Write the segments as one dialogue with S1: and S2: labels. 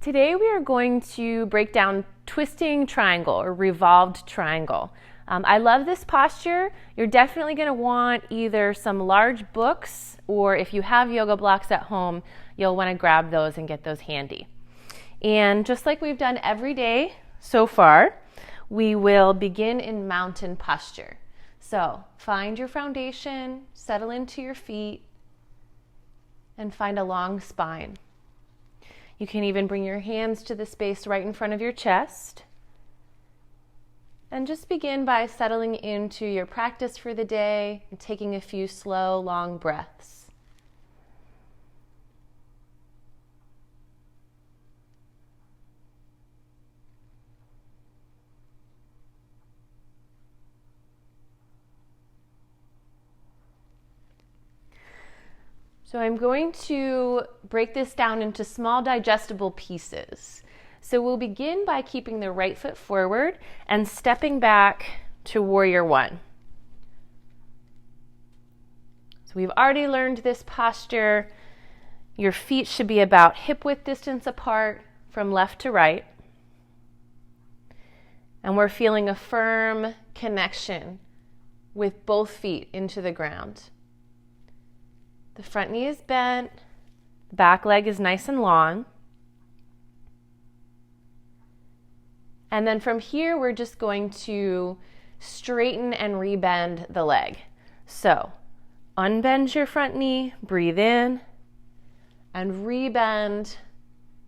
S1: Today we are going to break down twisting triangle or revolved triangle. I love this posture. You're definitely going to want either some large books, or if you have yoga blocks at home, you'll want to grab those and get those handy. And just like we've done every day so far, we will begin in mountain posture. So find your foundation, settle into your feet, and find a long spine. You can even bring your hands to the space right in front of your chest. And just begin by settling into your practice for the day and taking a few slow, long breaths. So I'm going to break this down into small digestible pieces. So we'll begin by keeping the right foot forward and stepping back to warrior one. So we've already learned this posture. Your feet should be about hip width distance apart from left to right. And we're feeling a firm connection with both feet into the ground. The front knee is bent, the back leg is nice and long. And then from here, we're just going to straighten and rebend the leg. So unbend your front knee, breathe in, and rebend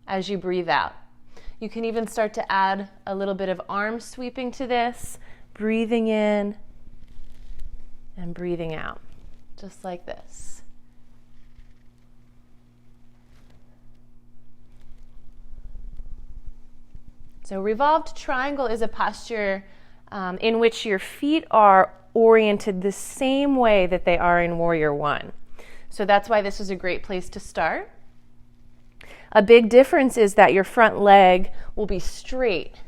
S1: as you breathe out. You can even start to add a little bit of arm sweeping to this, breathing in and breathing out, just like this. So revolved triangle is a posture in which your feet are oriented the same way that they are in warrior one. So that's why this is a great place to start. A big difference is that your front leg will be straight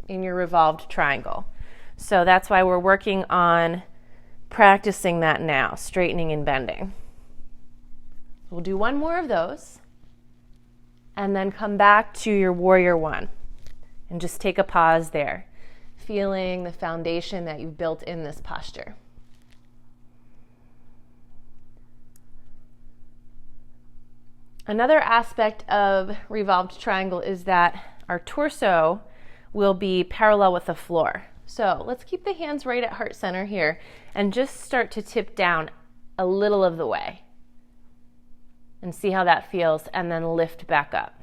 S1: in your revolved triangle. So that's why we're working on practicing that now, straightening and bending. We'll do one more of those and then come back to your warrior one. And just take a pause there, feeling the foundation that you've built in this posture. Another aspect of revolved triangle is that our torso will be parallel with the floor. So let's keep the hands right at heart center here and just start to tip down a little of the way. And see how that feels, and then lift back up.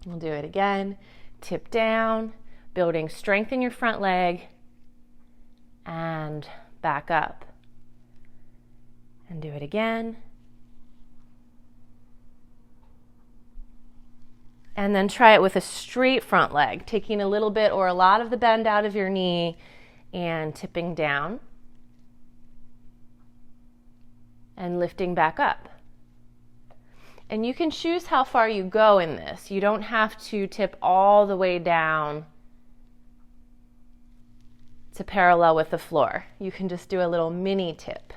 S1: We'll do it again. Tip down, building strength in your front leg, and back up. And do it again. And then try it with a straight front leg, taking a little bit or a lot of the bend out of your knee and tipping down and lifting back up. And you can choose how far you go in this. You don't have to tip all the way down to parallel with the floor. You can just do a little mini tip.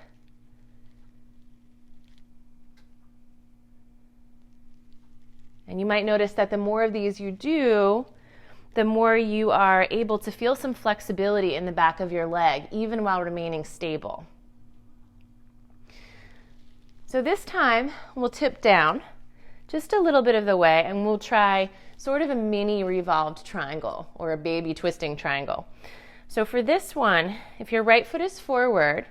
S1: And you might notice that the more of these you do, the more you are able to feel some flexibility in the back of your leg, even while remaining stable. So this time, we'll tip down just a little bit of the way, and we'll try sort of a mini revolved triangle or a baby twisting triangle. So for this one, if your right foot is forward,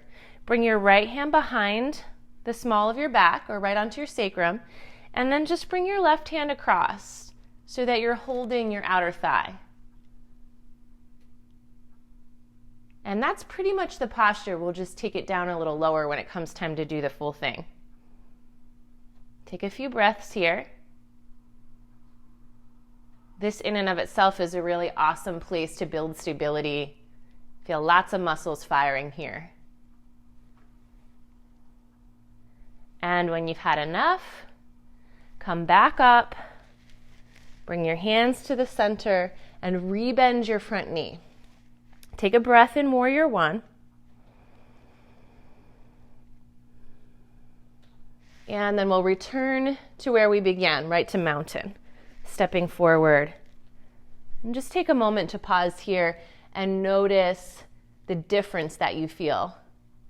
S1: bring your right hand behind the small of your back or right onto your sacrum, and then just bring your left hand across so that you're holding your outer thigh. And that's pretty much the posture. We'll just take it down a little lower when it comes time to do the full thing. Take a few breaths here. This in and of itself is a really awesome place to build stability. Feel lots of muscles firing here. And when you've had enough, come back up, bring your hands to the center, and rebend your front knee. Take a breath in warrior one. And then we'll return to where we began, right to mountain. stepping forward. And just take a moment to pause here and notice the difference that you feel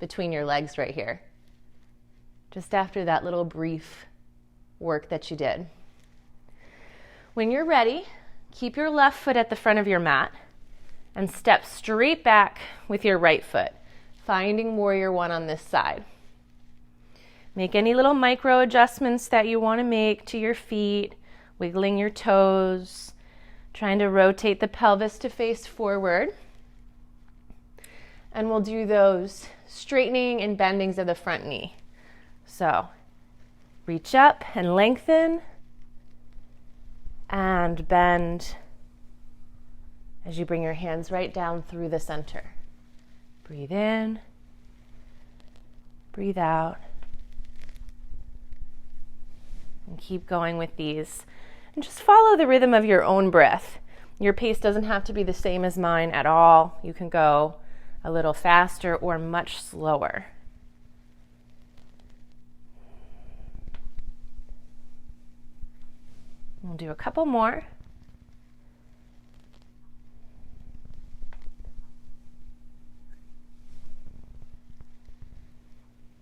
S1: between your legs right here, just after that little brief work that you did. When you're ready, keep your left foot at the front of your mat and step straight back with your right foot, finding warrior one on this side. Make any little micro adjustments that you want to make to your feet, wiggling your toes, trying to rotate the pelvis to face forward. And we'll do those straightening and bendings of the front knee. So reach up and lengthen and bend as you bring your hands right down through the center. Breathe in, breathe out, and keep going with these. And just follow the rhythm of your own breath. Your pace doesn't have to be the same as mine at all. You can go a little faster or much slower. We'll do a couple more.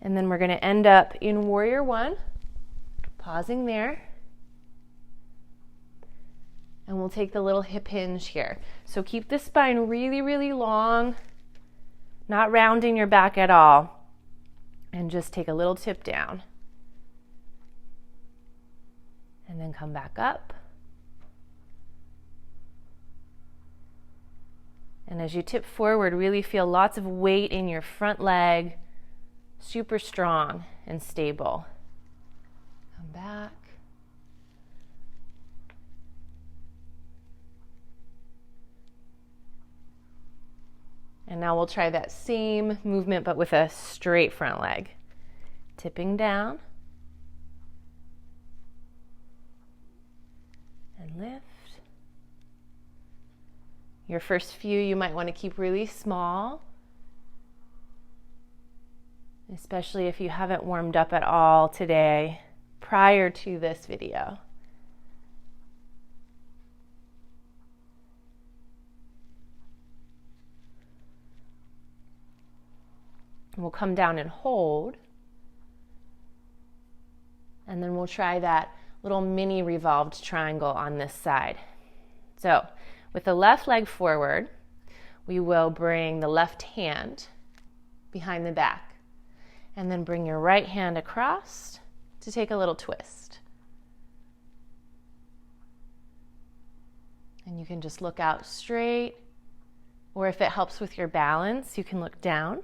S1: And then we're going to end up in warrior one, pausing there. And we'll take the little hip hinge here. So keep the spine really, really long, not rounding your back at all. And just take a little tip down. And then come back up. And as you tip forward, really feel lots of weight in your front leg, super strong and stable. Come back. And now we'll try that same movement but with a straight front leg. Tipping down. And lift. Your first few you might want to keep really small, especially if you haven't warmed up at all today prior to this video. We'll come down and hold, and then we'll try that little mini revolved triangle on this side. So with the left leg forward, we will bring the left hand behind the back, and then bring your right hand across to take a little twist. And you can just look out straight, or if it helps with your balance, you can look down.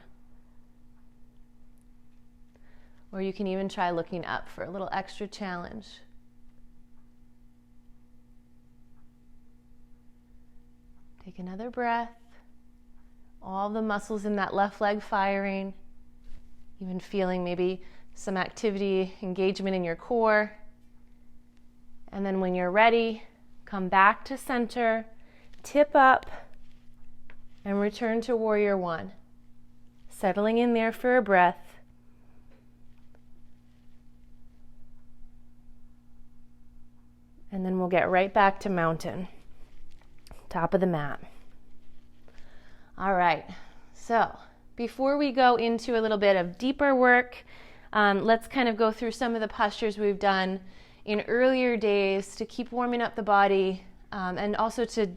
S1: Or you can even try looking up for a little extra challenge. Take another breath. All the muscles in that left leg firing. Even feeling maybe some activity, engagement in your core. And then when you're ready, come back to center, tip up, and return to warrior one. Settling in there for a breath. And then we'll get right back to mountain, top of the mat. All right, so before we go into a little bit of deeper work, let's kind of go through some of the postures we've done in earlier days to keep warming up the body and also to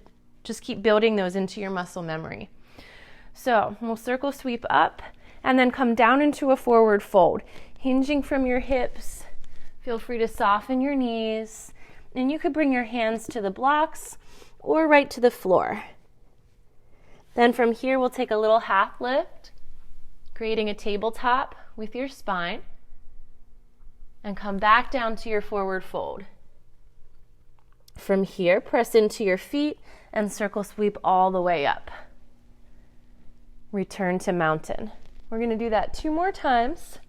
S1: just keep building those into your muscle memory. So we'll circle sweep up and then come down into a forward fold, hinging from your hips. Feel free to soften your knees. And you could bring your hands to the blocks or right to the floor. Then from here, we'll take a little half lift, creating a tabletop with your spine, and come back down to your forward fold. From here, press into your feet and circle sweep all the way up. Return to mountain. We're going to do that 2 more times,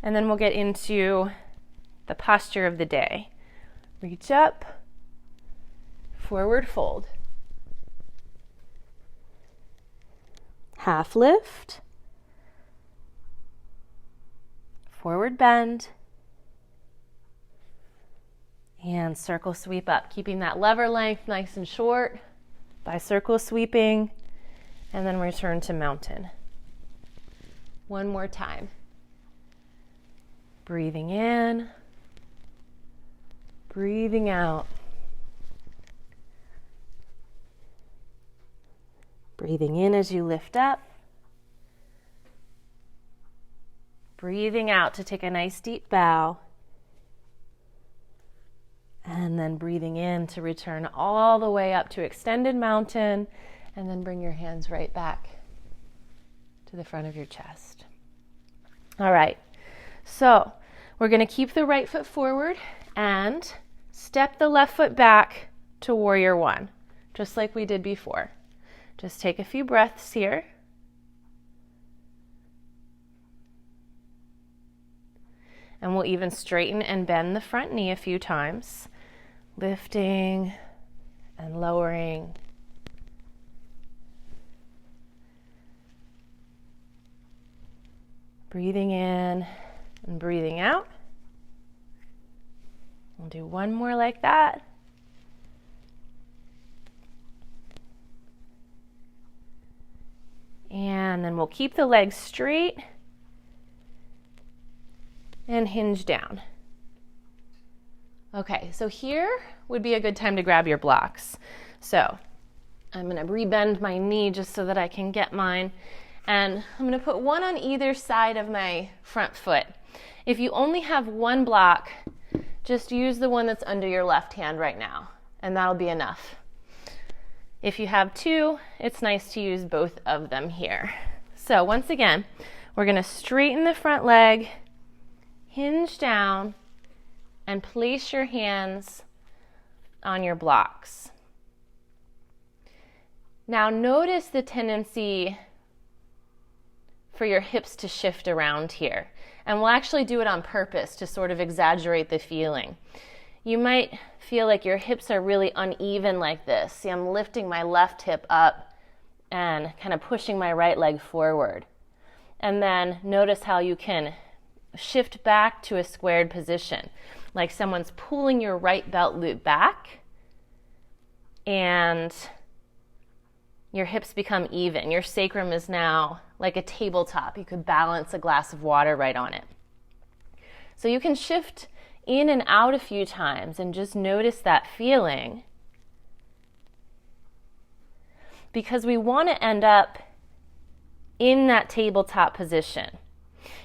S1: and then we'll get into the posture of the day. Reach up, forward fold. Half lift, forward bend, And circle sweep up, keeping that lever length nice and short by circle sweeping, and then return to mountain. One more time. Breathing in, breathing out. Breathing in as you lift up. Breathing out to take a nice deep bow. And then breathing in to return all the way up to extended mountain, and then bring your hands right back to the front of your chest. All right, so we're going to keep the right foot forward and step the left foot back to warrior one, just like we did before. Just take a few breaths here. And we'll even straighten and bend the front knee a few times, lifting and lowering. Breathing in and breathing out. We'll do one more like that. And then we'll keep the legs straight and hinge down. Okay, so here would be a good time to grab your blocks. So I'm going to rebend my knee just so that I can get mine. And I'm going to put one on either side of my front foot. If you only have one block, just use the one that's under your left hand right now, and that'll be enough. If you have two, it's nice to use both of them here. So once again, we're going to straighten the front leg, hinge down, and place your hands on your blocks. Now notice the tendency for your hips to shift around here. And we'll actually do it on purpose to sort of exaggerate the feeling. You might feel like your hips are really uneven like this. See, I'm lifting my left hip up and kind of pushing my right leg forward. And then notice how you can shift back to a squared position, like someone's pulling your right belt loop back and your hips become even. Your sacrum is now like a tabletop. You could balance a glass of water right on it. So you can shift in and out a few times and just notice that feeling, because we want to end up in that tabletop position.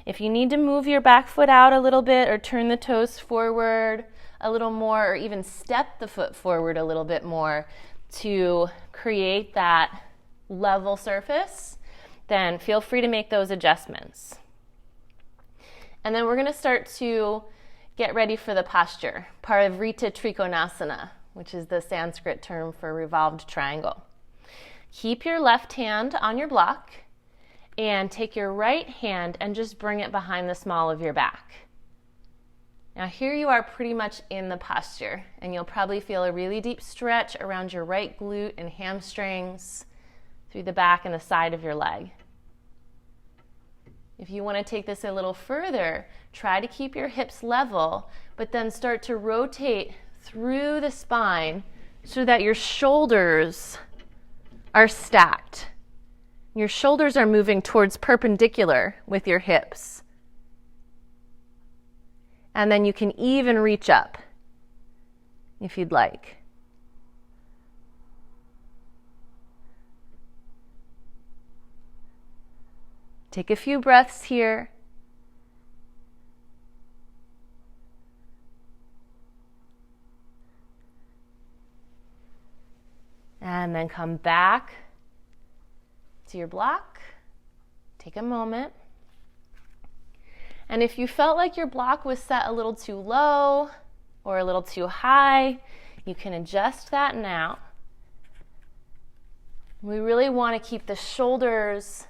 S1: If you need to move your back foot out a little bit or turn the toes forward a little more or even step the foot forward a little bit more to create that level surface, then feel free to make those adjustments. And then we're going to start to get ready for the posture, Parivrtta Trikonasana, which is the Sanskrit term for revolved triangle. Keep your left hand on your block and take your right hand and just bring it behind the small of your back. Now here you are pretty much in the posture, and you'll probably feel a really deep stretch around your right glute and hamstrings through the back and the side of your leg. If you want to take this a little further, try to keep your hips level, but then start to rotate through the spine so that your shoulders are stacked. Your shoulders are moving towards perpendicular with your hips. And then you can even reach up if you'd like. Take a few breaths here. And then come back to your block. Take a moment. And if you felt like your block was set a little too low or a little too high, you can adjust that now. We really want to keep the shoulders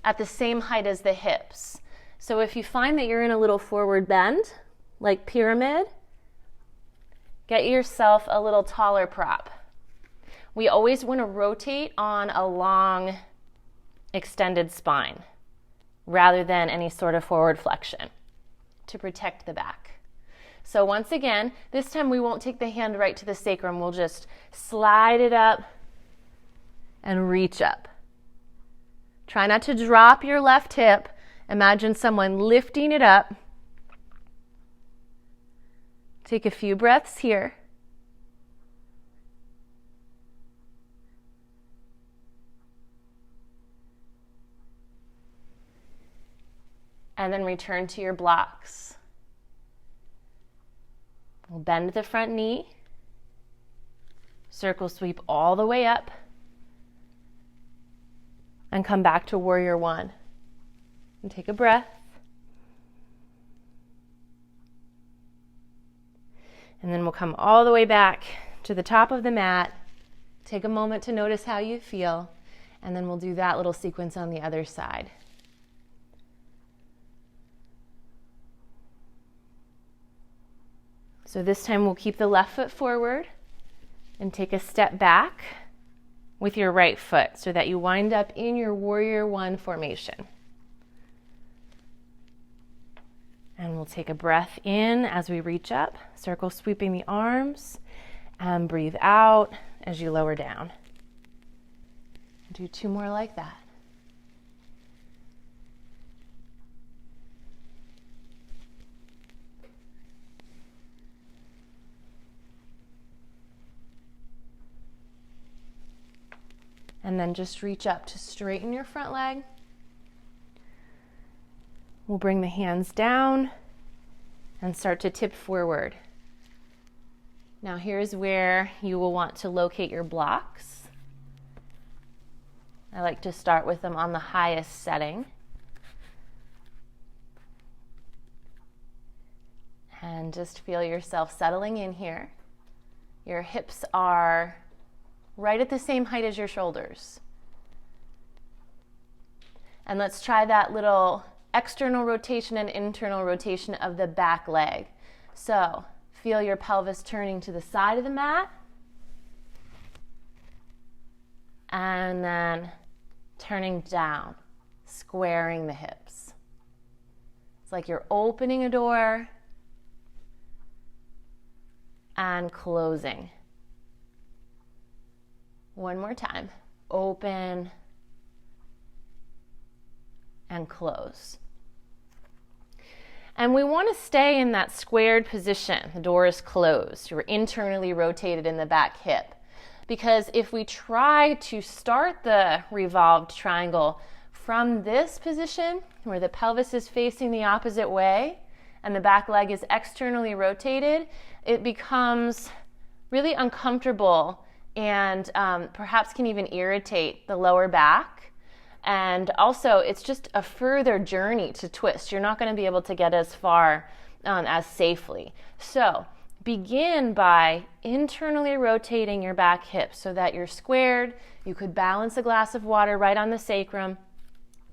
S1: at the same height as the hips. So if you find that you're in a little forward bend, like pyramid, get yourself a little taller prop. We always want to rotate on a long, extended spine rather than any sort of forward flexion to protect the back. So once again, this time we won't take the hand right to the sacrum. We'll just slide it up and reach up. Try not to drop your left hip. Imagine someone lifting it up. Take a few breaths here. And then return to your blocks. We'll bend the front knee. Circle sweep all the way up. And come back to warrior one. And take a breath. And then we'll come all the way back to the top of the mat. Take a moment to notice how you feel. And then we'll do that little sequence on the other side. So this time we'll keep the left foot forward and take a step back with your right foot so that you wind up in your warrior one formation. And we'll take a breath in as we reach up, circle sweeping the arms, and breathe out as you lower down. Do 2 more like that. And then just reach up to straighten your front leg. We'll bring the hands down and start to tip forward. Now here's where you will want to locate your blocks. I like to start with them on the highest setting. And just feel yourself settling in here. Your hips are right at the same height as your shoulders. And let's try that little external rotation and internal rotation of the back leg. So feel your pelvis turning to the side of the mat. And then turning down, squaring the hips. It's like you're opening a door and closing. One more time. Open and close. And we want to stay in that squared position. The door is closed. You're internally rotated in the back hip. Because if we try to start the revolved triangle from this position, where the pelvis is facing the opposite way and the back leg is externally rotated, it becomes really uncomfortable and perhaps can even irritate the lower back. And also, it's just a further journey to twist. You're not going to be able to get as far as safely. So begin by internally rotating your back hip so that you're squared. You could balance a glass of water right on the sacrum,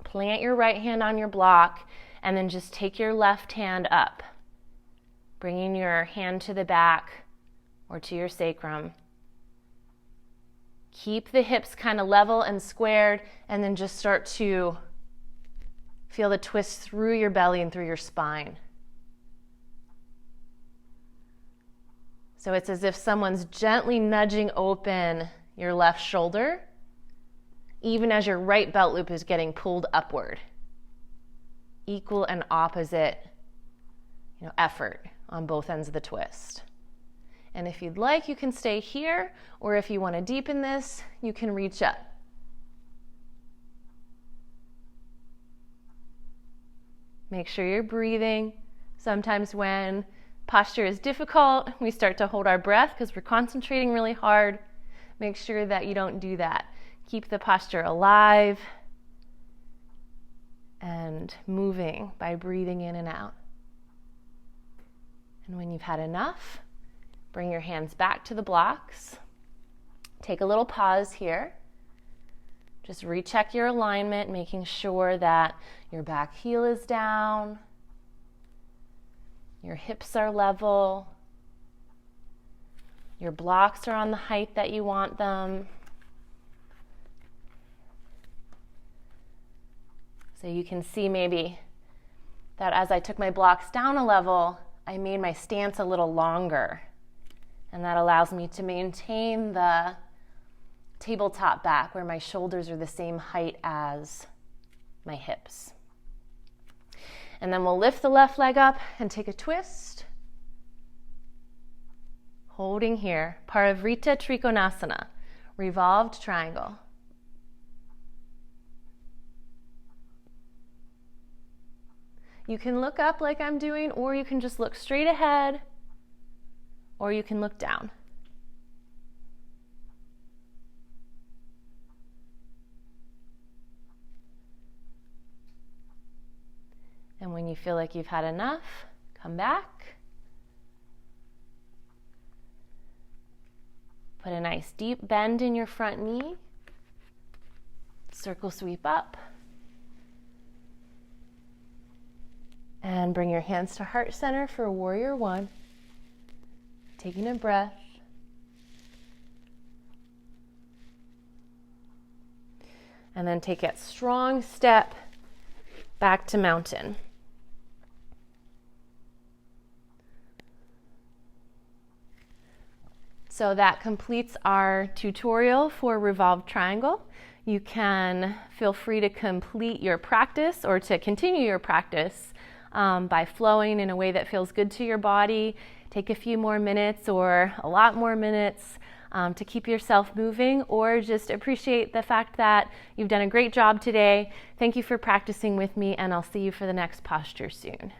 S1: plant your right hand on your block, and then just take your left hand up, bringing your hand to the back or to your sacrum. Keep the hips kind of level and squared, and then just start to feel the twist through your belly and through your spine. So it's as if someone's gently nudging open your left shoulder, even as your right belt loop is getting pulled upward. Equal and opposite, effort on both ends of the twist. And if you'd like, you can stay here, or if you want to deepen this, you can reach up. Make sure you're breathing. Sometimes when posture is difficult, we start to hold our breath because we're concentrating really hard. Make sure that you don't do that. Keep the posture alive and moving by breathing in and out. And when you've had enough, bring your hands back to the blocks. Take a little pause here. Just recheck your alignment, making sure that your back heel is down, your hips are level, your blocks are on the height that you want them. So you can see maybe that as I took my blocks down a level, I made my stance a little longer, and that allows me to maintain the tabletop back where my shoulders are the same height as my hips. And then we'll lift the left leg up and take a twist. Holding here, Parivrtta Trikonasana, Revolved Triangle. You can look up like I'm doing, or you can just look straight ahead, or you can look down. And when you feel like you've had enough, come back. Put a nice deep bend in your front knee. Circle sweep up. And bring your hands to heart center for warrior one. Taking a breath. And then take that strong step back to mountain. So that completes our tutorial for Revolved Triangle. You can feel free to complete your practice or to continue your practice by flowing in a way that feels good to your body. Take a few more minutes or a lot more minutes to keep yourself moving, or just appreciate the fact that you've done a great job today. Thank you for practicing with me, and I'll see you for the next posture soon.